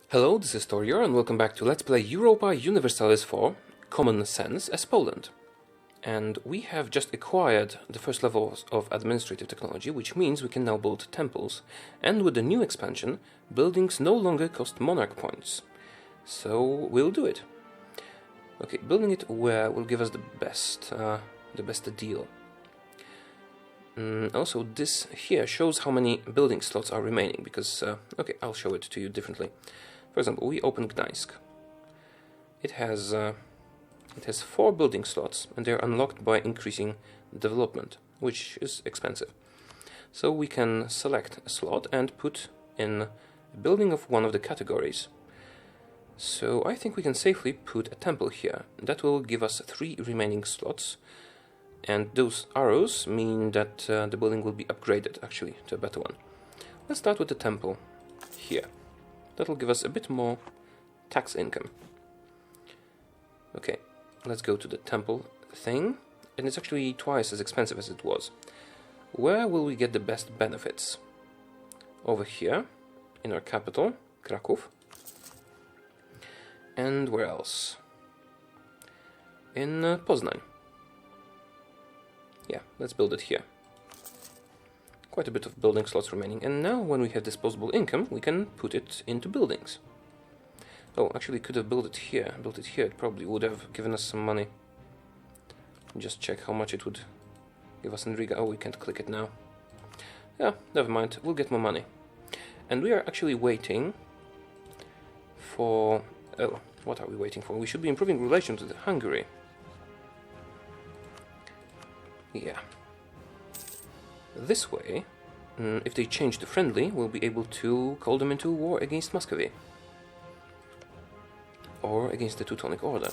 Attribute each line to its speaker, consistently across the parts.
Speaker 1: Hello, this is Taureor and welcome back to Let's Play Europa Universalis IV, Common Sense as Poland. And we have just acquired the first level of administrative technology, which means we can now build temples. And with the new expansion, buildings no longer cost monarch points. So we'll do it. Okay, building it where will give us the best deal. Also, this here shows how many building slots are remaining, because, okay, I'll show it to you differently. For example, we open Gdańsk. It has 4 building slots, and they're unlocked by increasing development, which is expensive. So we can select a slot and put in a building of one of the categories. So I think we can safely put a temple here. That will give us 3 remaining slots, and those arrows mean that the building will be upgraded, actually, to a better one. Let's start with the temple here. That will give us a bit more tax income. Okay, let's go to the temple thing, and it's actually twice as expensive as it was. Where will we get the best benefits? Over here, in our capital, Kraków. And where else? In Poznań. Yeah, let's build it here. Quite a bit of building slots remaining, and now when we have disposable income, we can put it into buildings. Oh, actually could have built it here. It probably would have given us some money. Just check how much it would give us in Riga. Oh, we can't click it now. Yeah, never mind, we'll get more money. And we are actually waiting for... oh, what are we waiting for? We should be improving relations with Hungary. Yeah. This way, if they change to friendly, we'll be able to call them into war against Muscovy. Or against the Teutonic Order.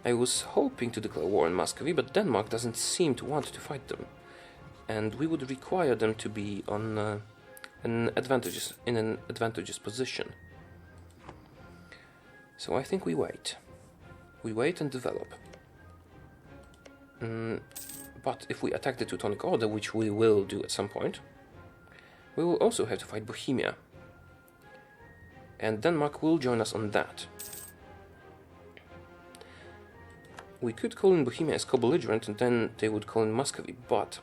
Speaker 1: I was hoping to declare war on Muscovy, but Denmark doesn't seem to want to fight them. And we would require them to be on in an advantageous position. So I think we wait. We wait and develop. But if we attack the Teutonic Order, which we will do at some point, we will also have to fight Bohemia. And Denmark will join us on that. We could call in Bohemia as co-belligerent, and then they would call in Muscovy, but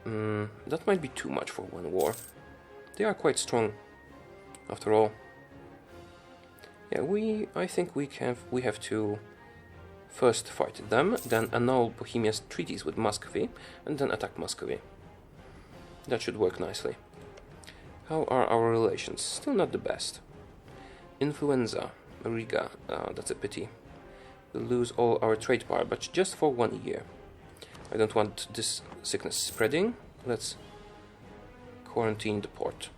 Speaker 1: that might be too much for one war. They are quite strong, after all. Yeah, I think we have to first fight them, then annul Bohemia's treaties with Muscovy, and then attack Muscovy. That should work nicely. How are our relations? Still not the best. Influenza, Riga, that's a pity. We'll lose all our trade power, but just for 1 year. I don't want this sickness spreading. Let's quarantine the port.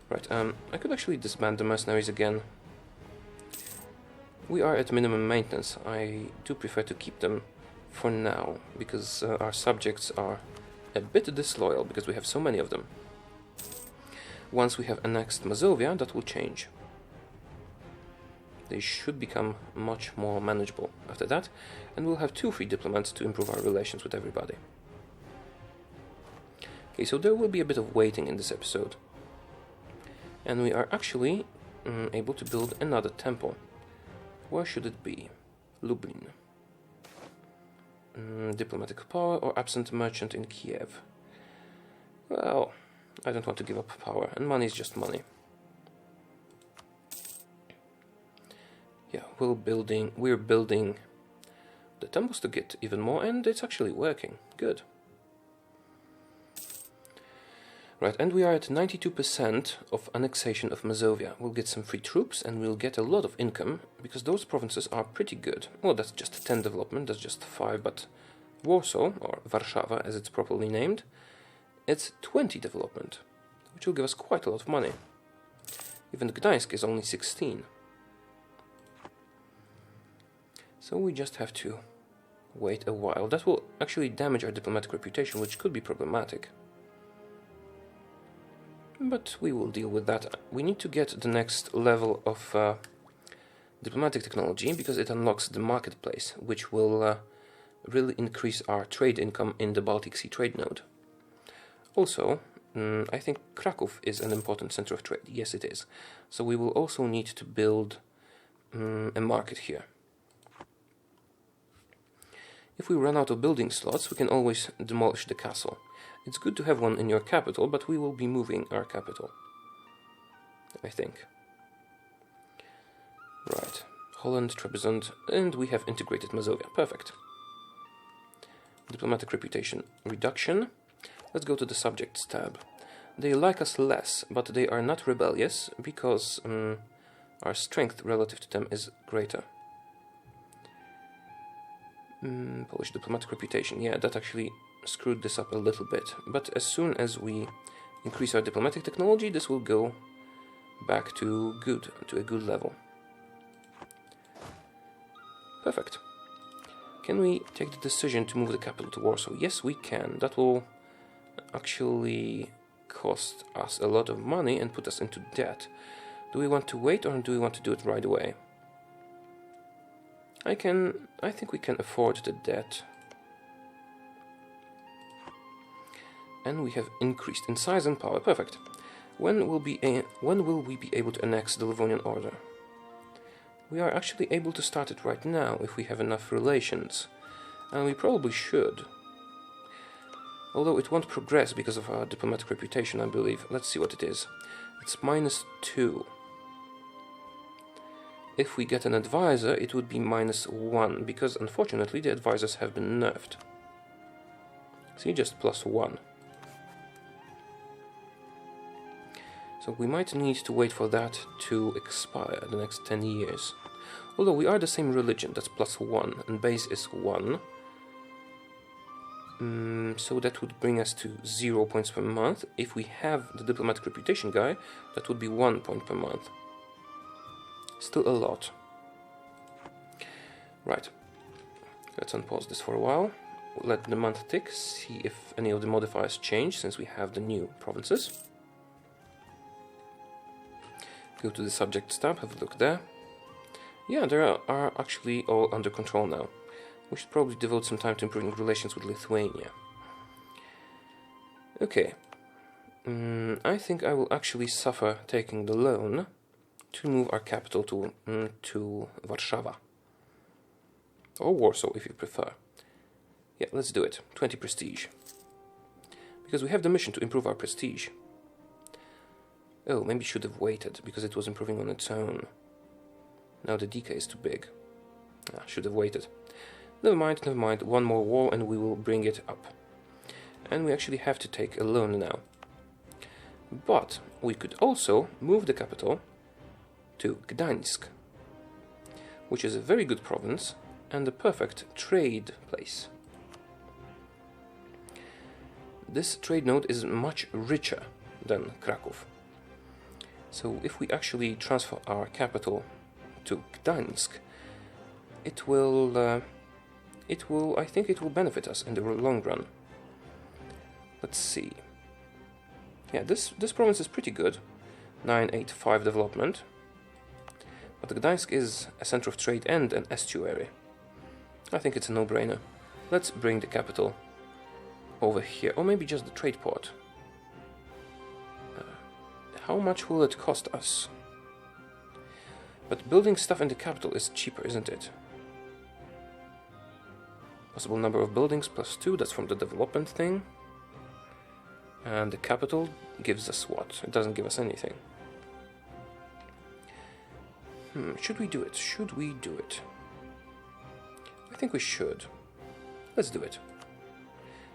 Speaker 1: Right, I could actually disband the mercenaries again. We are at minimum maintenance. I do prefer to keep them for now, because our subjects are a bit disloyal, because we have so many of them. Once we have annexed Mazovia, that will change. They should become much more manageable after that, and we'll have 2 free diplomats to improve our relations with everybody. Okay, so there will be a bit of waiting in this episode. And we are actually able to build another temple. Where should it be? Lublin. Diplomatic power or absent merchant in Kiev? Well, I don't want to give up power, and money is just money. Yeah, we're building the temples to get even more, and it's actually working. Good. Right, and we are at 92% of annexation of Mazovia. We'll get some free troops, and we'll get a lot of income, because those provinces are pretty good. Well, that's just 10 development, that's just 5, but Warsaw, or Warszawa as it's properly named, it's 20 development, which will give us quite a lot of money. Even Gdańsk is only 16. So we just have to wait a while. That will actually damage our diplomatic reputation, which could be problematic. But we will deal with that. We need to get the next level of diplomatic technology, because it unlocks the marketplace, which will really increase our trade income in the Baltic Sea trade node. Also, I think Krakow is an important center of trade. Yes, it is. So we will also need to build a market here. If we run out of building slots, we can always demolish the castle. It's good to have one in your capital, but we will be moving our capital, I think. Right. Holland, Trebizond, and we have integrated Mazovia. Perfect. Diplomatic reputation reduction. Let's go to the subjects tab. They like us less, but they are not rebellious because our strength relative to them is greater. Polish diplomatic reputation. Yeah, that actually screwed this up a little bit. But as soon as we increase our diplomatic technology, this will go back to a good level. Perfect. Can we take the decision to move the capital to Warsaw? Yes, we can. That will actually cost us a lot of money and put us into debt. Do we want to wait or do we want to do it right away? I think we can afford the debt. And we have increased in size and power. Perfect. When will we be able to annex the Livonian Order? We are actually able to start it right now if we have enough relations. And we probably should. Although it won't progress because of our diplomatic reputation, I believe. Let's see what it is. It's -2. If we get an advisor, it would be -1, because unfortunately the advisors have been nerfed. See, just +1. So we might need to wait for that to expire the next 10 years. Although we are the same religion, that's +1, and base is 1. So that would bring us to 0 points per month. If we have the diplomatic reputation guy, that would be 1 point per month. Still a lot. Right. Let's unpause this for a while. Let the month tick, see if any of the modifiers change since we have the new provinces. Go to the subjects tab, have a look there. Yeah, they are actually all under control now. We should probably devote some time to improving relations with Lithuania. Okay. I think I will actually suffer taking the loan to move our capital to Warszawa. Or Warsaw, if you prefer. Yeah, let's do it. 20 prestige. Because we have the mission to improve our prestige. Oh, maybe should have waited, because it was improving on its own. Now the decay is too big. Should have waited. Never mind. One more war and we will bring it up. And we actually have to take a loan now. But we could also move the capital to Gdańsk, which is a very good province and a perfect trade place. This trade node is much richer than Kraków. So if we actually transfer our capital to Gdańsk, I think it will benefit us in the long run. Let's see. Yeah, this province is pretty good. 985 development. But Gdańsk is a center of trade and an estuary. I think it's a no-brainer. Let's bring the capital over here, or maybe just the trade port. How much will it cost us? But building stuff in the capital is cheaper, isn't it? Possible number of buildings +2, that's from the development thing. And the capital gives us what? It doesn't give us anything. Should we do it? Should we do it? I think we should. Let's do it.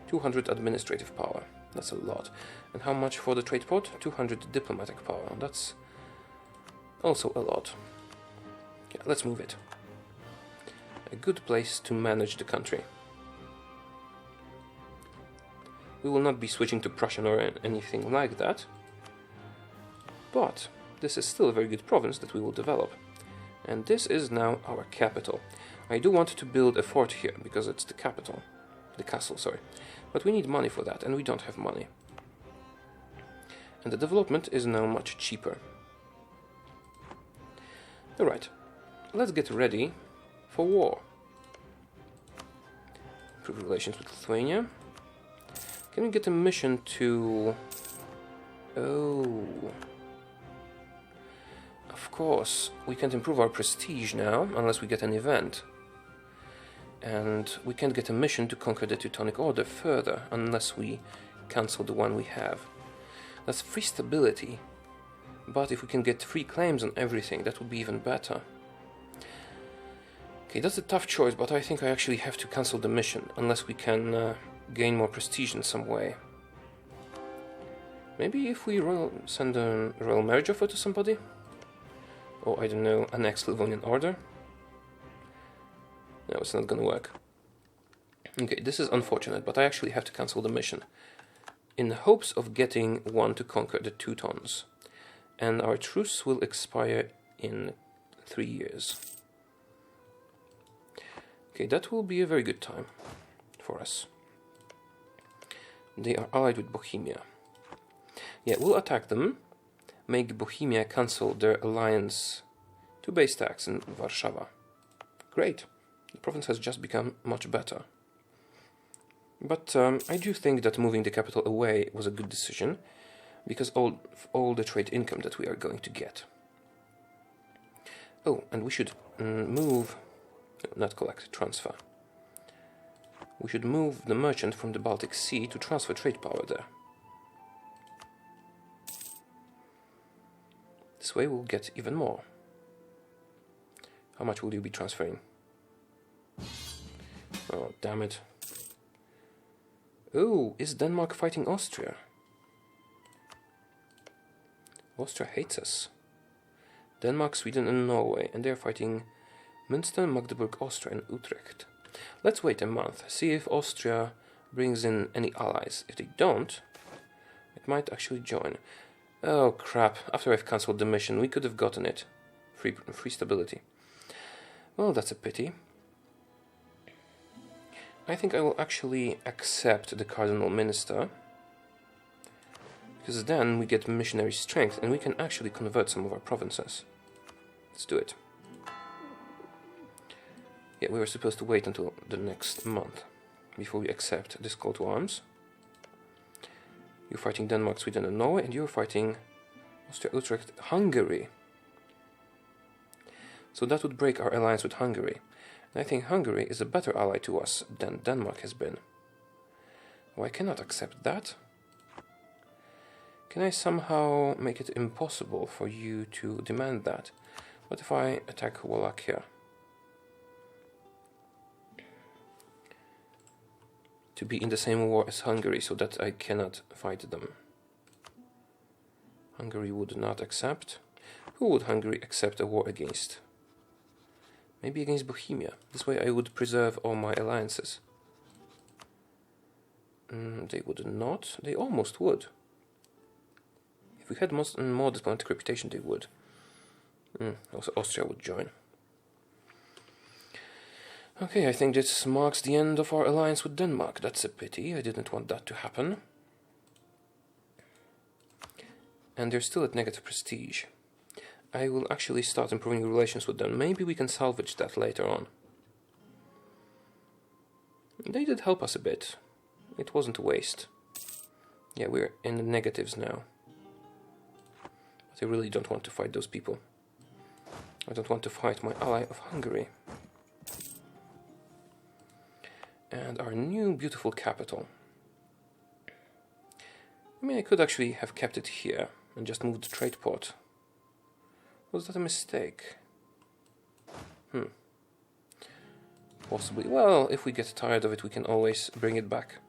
Speaker 1: 200 administrative power. That's a lot. And how much for the trade port? 200 diplomatic power. That's also a lot. Yeah, let's move it. A good place to manage the country. We will not be switching to Prussian or anything like that. But this is still a very good province that we will develop. And this is now our capital. I do want to build a fort here because it's the capital. The castle, sorry. But we need money for that, and we don't have money. And the development is now much cheaper. Alright, let's get ready for war. Improve relations with Lithuania. Can we get a mission to Oh. Of course, we can't improve our prestige now, unless we get an event. And we can't get a mission to conquer the Teutonic Order further, unless we cancel the one we have. That's free stability. But if we can get free claims on everything, that would be even better. Okay, that's a tough choice, but I think I actually have to cancel the mission, unless we can gain more prestige in some way. Maybe if we send a royal marriage offer to somebody? Or, I don't know, annex Livonian Order? No, it's not gonna work. Okay, this is unfortunate, but I actually have to cancel the mission, in the hopes of getting one to conquer the Teutons. And our truce will expire in 3 years. Okay, that will be a very good time for us. They are allied with Bohemia. Yeah, we'll attack them, make Bohemia cancel their alliance to base tax in Warszawa. Great, the province has just become much better. But I do think that moving the capital away was a good decision, because all the trade income that we are going to get. Oh, and we should transfer. We should move the merchant from the Baltic Sea to transfer trade power there. This way we'll get even more. How much will you be transferring? Oh, damn it. Oh, is Denmark fighting Austria? Austria hates us. Denmark, Sweden and Norway, and they're fighting Münster, Magdeburg, Austria and Utrecht. Let's wait a month, see if Austria brings in any allies. If they don't, it might actually join. Oh crap, after I've cancelled the mission, we could have gotten it. Free stability. Well, that's a pity. I think I will actually accept the Cardinal Minister, because then we get missionary strength and we can actually convert some of our provinces. Let's do it. Yeah, we were supposed to wait until the next month before we accept this call to arms. You're fighting Denmark, Sweden and Norway, and you're fighting Austria, Utrecht, Hungary. So that would break our alliance with Hungary. And I think Hungary is a better ally to us than Denmark has been. Oh, I cannot accept that. Can I somehow make it impossible for you to demand that? What if I attack Wallachia? To be in the same war as Hungary, so that I cannot fight them. Hungary would not accept. Who would Hungary accept a war against? Maybe against Bohemia. This way I would preserve all my alliances. They would not. They almost would. If we had more diplomatic reputation, they would. Also Austria would join. Okay, I think this marks the end of our alliance with Denmark. That's a pity. I didn't want that to happen. And they're still at negative prestige. I will actually start improving relations with them. Maybe we can salvage that later on. They did help us a bit. It wasn't a waste. Yeah, we're in the negatives now. But I really don't want to fight those people. I don't want to fight my ally of Hungary. And our new beautiful capital. I mean, I could actually have kept it here and just moved the trade port. Was that a mistake? Possibly. Well, if we get tired of it, we can always bring it back.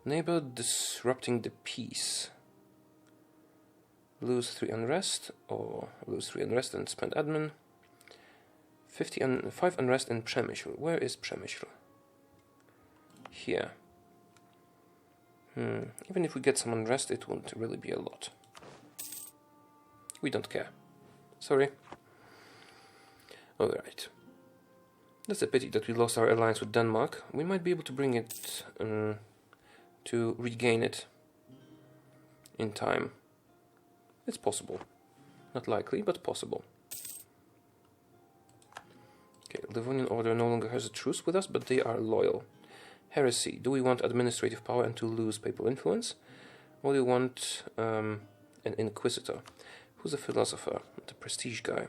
Speaker 1: Neighbor disrupting the peace. Lose 3 unrest, or lose 3 unrest and spend admin. 5 unrest in Przemyśl. Where is Przemyśl? Here. Even if we get some unrest, it won't really be a lot. We don't care. Sorry. Alright. That's a pity that we lost our alliance with Denmark. We might be able to bring it to regain it in time. It's possible. Not likely, but possible. Okay, Livonian Order no longer has a truce with us, but they are loyal. Heresy. Do we want administrative power and to lose papal influence? Or do you want an inquisitor? Who's a philosopher? The prestige guy.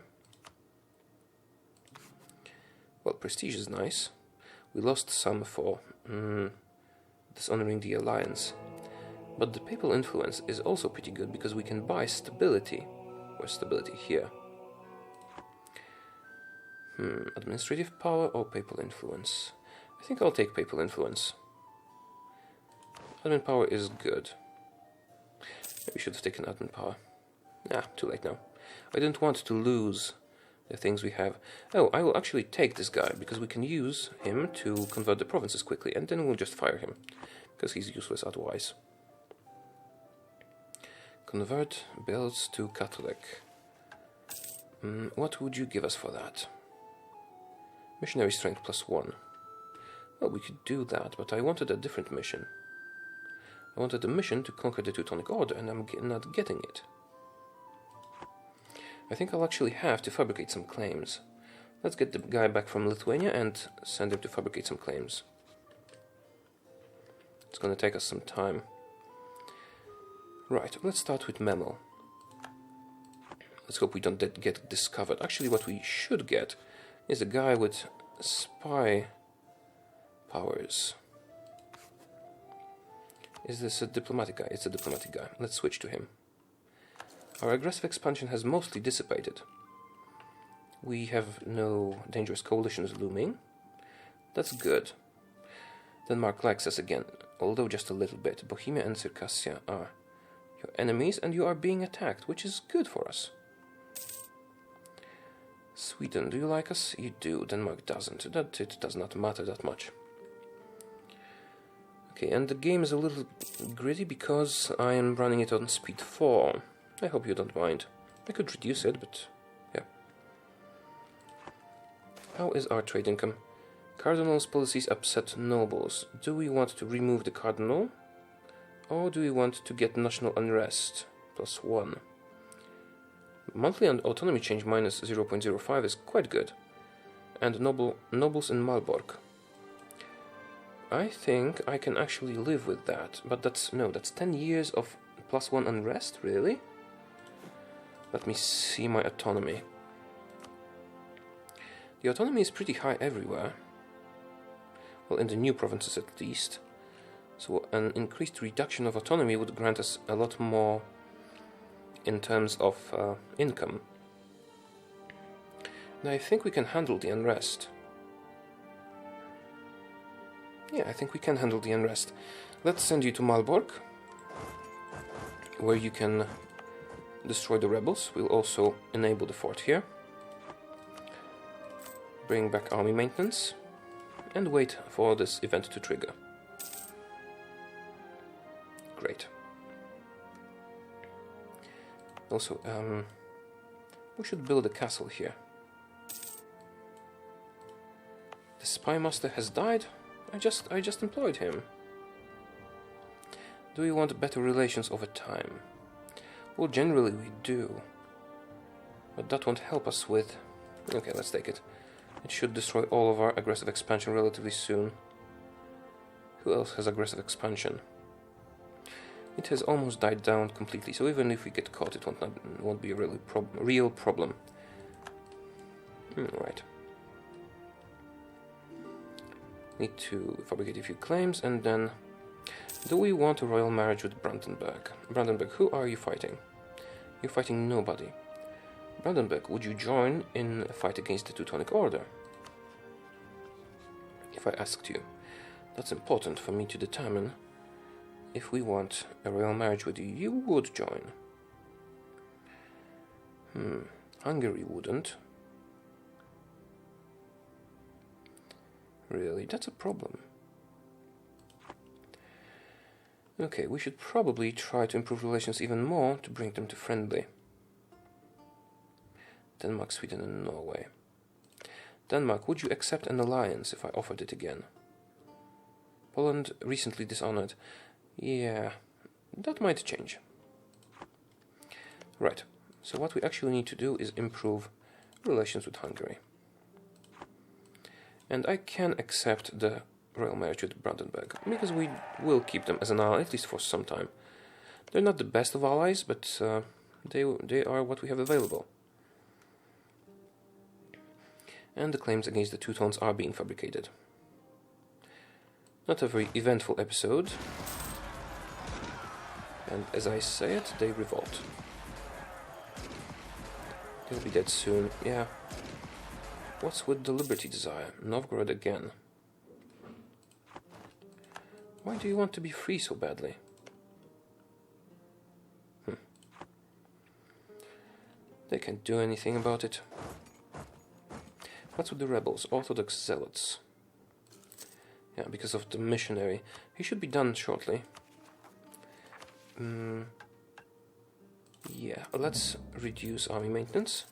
Speaker 1: Well, prestige is nice. We lost some for dishonoring the alliance. But the papal influence is also pretty good because we can buy stability. Where's stability? Here. Administrative power or papal influence? I think I'll take papal influence. Admin power is good. Maybe we should have taken admin power. Too late now. I don't want to lose the things we have. Oh, I will actually take this guy because we can use him to convert the provinces quickly, and then we'll just fire him because he's useless otherwise. Convert builds to Catholic. What would you give us for that? Missionary strength +1. Well, we could do that, but I wanted a different mission. I wanted a mission to conquer the Teutonic Order, and I'm not getting it. I think I'll actually have to fabricate some claims. Let's get the guy back from Lithuania and send him to fabricate some claims. It's going to take us some time. Right, let's start with Memel. Let's hope we don't get discovered. Actually, what we should get is a guy with spy powers. Is this a diplomatic guy? It's a diplomatic guy. Let's switch to him. Our aggressive expansion has mostly dissipated. We have no dangerous coalitions looming. That's good. Denmark likes us again, although just a little bit. Bohemia and Circassia are your enemies, and you are being attacked, which is good for us. Sweden, do you like us? You do. Denmark doesn't. It does not matter that much. Okay, and the game is a little gritty because I am running it on speed 4. I hope you don't mind. I could reduce it, but yeah. How is our trade income? Cardinal's policies upset nobles. Do we want to remove the cardinal? Or do we want to get national unrest? +1. Monthly and autonomy change -0.05 is quite good. And nobles in Malbork. I think I can actually live with that. But that's 10 years of +1 unrest, really? Let me see my autonomy. The autonomy is pretty high everywhere. Well, in the new provinces at least. So an increased reduction of autonomy would grant us a lot more in terms of income. And I think we can handle the unrest. Yeah, I think we can handle the unrest. Let's send you to Malbork, where you can destroy the rebels. We'll also enable the fort here. Bring back army maintenance. And wait for this event to trigger. Great. Also, we should build a castle here. The spy master has died. I just employed him. Do we want better relations over time? Well, generally we do. But that won't help us with... Okay, let's take it. It should destroy all of our aggressive expansion relatively soon. Who else has aggressive expansion? It has almost died down completely, so even if we get caught, it won't be a really real problem. Right. Need to fabricate a few claims, and then... Do we want a royal marriage with Brandenburg? Brandenburg, who are you fighting? You're fighting nobody. Brandenburg, would you join in a fight against the Teutonic Order? If I asked you. That's important for me to determine if we want a royal marriage with you. You would join. Hungary wouldn't. Really, that's a problem. Okay, we should probably try to improve relations even more to bring them to friendly. Denmark, Sweden and Norway. Denmark, would you accept an alliance if I offered it again? Poland, recently dishonored. Yeah, that might change. Right, so what we actually need to do is improve relations with Hungary. And I can accept the royal marriage with Brandenburg, because we will keep them as an ally, at least for some time. They're not the best of allies, but they are what we have available. And the claims against the Teutons are being fabricated. Not a very eventful episode. And as I say it, they revolt. They'll be dead soon, yeah. What's with the Liberty Desire? Novgorod again. Why do you want to be free so badly? They can't do anything about it. What's with the rebels? Orthodox zealots. Yeah, because of the missionary. He should be done shortly. Yeah, let's reduce army maintenance.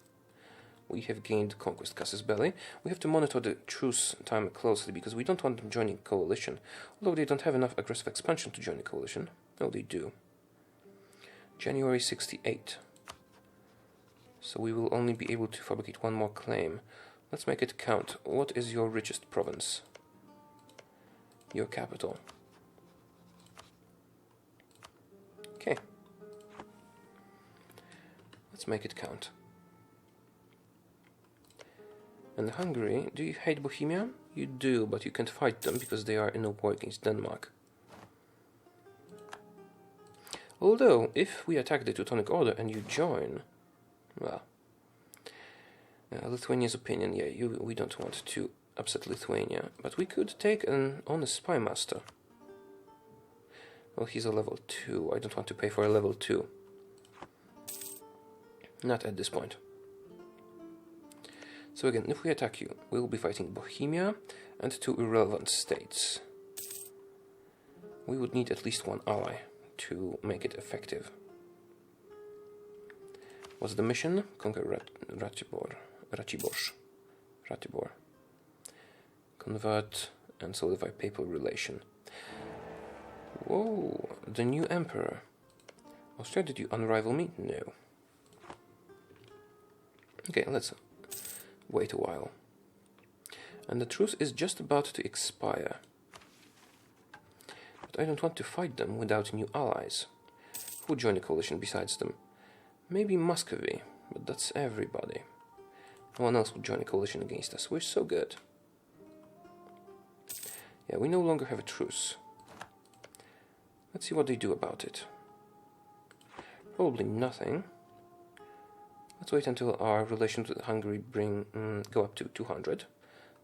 Speaker 1: We have gained conquest casus belli. We have to monitor the truce time closely because we don't want them joining coalition. Although they don't have enough aggressive expansion to join the coalition. No, they do. January 68. So we will only be able to fabricate one more claim. Let's make it count. What is your richest province? Your capital. Okay. Let's make it count. And Hungary, do you hate Bohemia? You do, but you can't fight them because they are in a war against Denmark. Although, if we attack the Teutonic Order and you join, well, Lithuania's opinion, yeah, we don't want to upset Lithuania, but we could take an honest spy master. Well, he's a level 2. I don't want to pay for a level 2. Not at this point. So again, if we attack you, we will be fighting Bohemia and 2 irrelevant states. We would need at least one ally to make it effective. What's the mission? Conquer Ratibor. Convert and solidify papal relation. Whoa, the new emperor. Austria, did you unrival me? No. Okay, let's wait a while. And the truce is just about to expire. But I don't want to fight them without new allies. Who would join the coalition besides them? Maybe Muscovy, but that's everybody. No one else would join a coalition against us. We're so good. Yeah, we no longer have a truce. Let's see what they do about it. Probably nothing. Let's wait until our relations with Hungary go up to 200.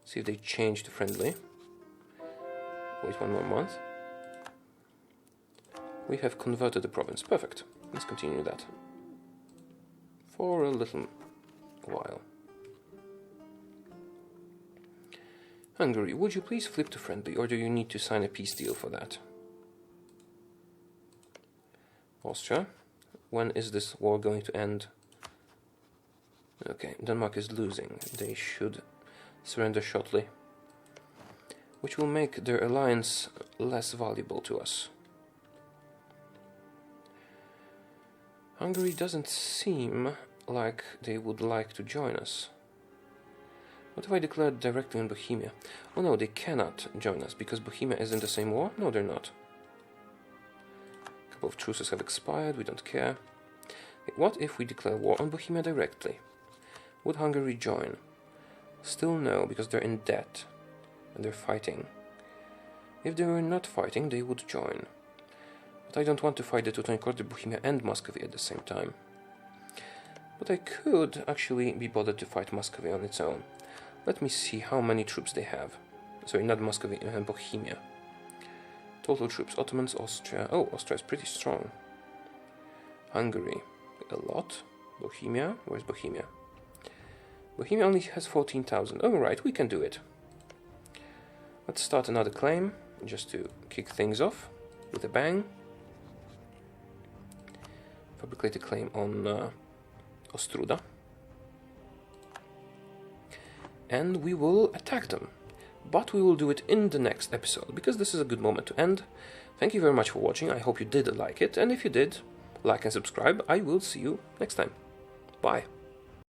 Speaker 1: See if they change to friendly. Wait 1 more month. We have converted the province. Perfect. Let's continue that. For a little while. Hungary, would you please flip to friendly, or do you need to sign a peace deal for that? Austria, when is this war going to end? Okay, Denmark is losing. They should surrender shortly, which will make their alliance less valuable to us. Hungary doesn't seem like they would like to join us. What if I declared directly on Bohemia? Oh no, they cannot join us because Bohemia is in the same war? No, they're not. A couple of truces have expired, we don't care. Okay, what if we declare war on Bohemia directly? Would Hungary join? Still no, because they're in debt and they're fighting. If they were not fighting, they would join. But I don't want to fight the Teutonic Order, Bohemia and Muscovy at the same time. But I could actually be bothered to fight Muscovy on its own. Let me see how many troops they have. Sorry, not Muscovy, Bohemia. Total troops, Ottomans, Austria. Oh, Austria is pretty strong. Hungary, a lot. Bohemia, where's Bohemia? Bohemia only has 14,000. Oh, right, we can do it. Let's start another claim, just to kick things off with a bang. Fabricate a claim on Ostruda. And we will attack them. But we will do it in the next episode, because this is a good moment to end. Thank you very much for watching, I hope you did like it, and if you did, like and subscribe. I will see you next time. Bye.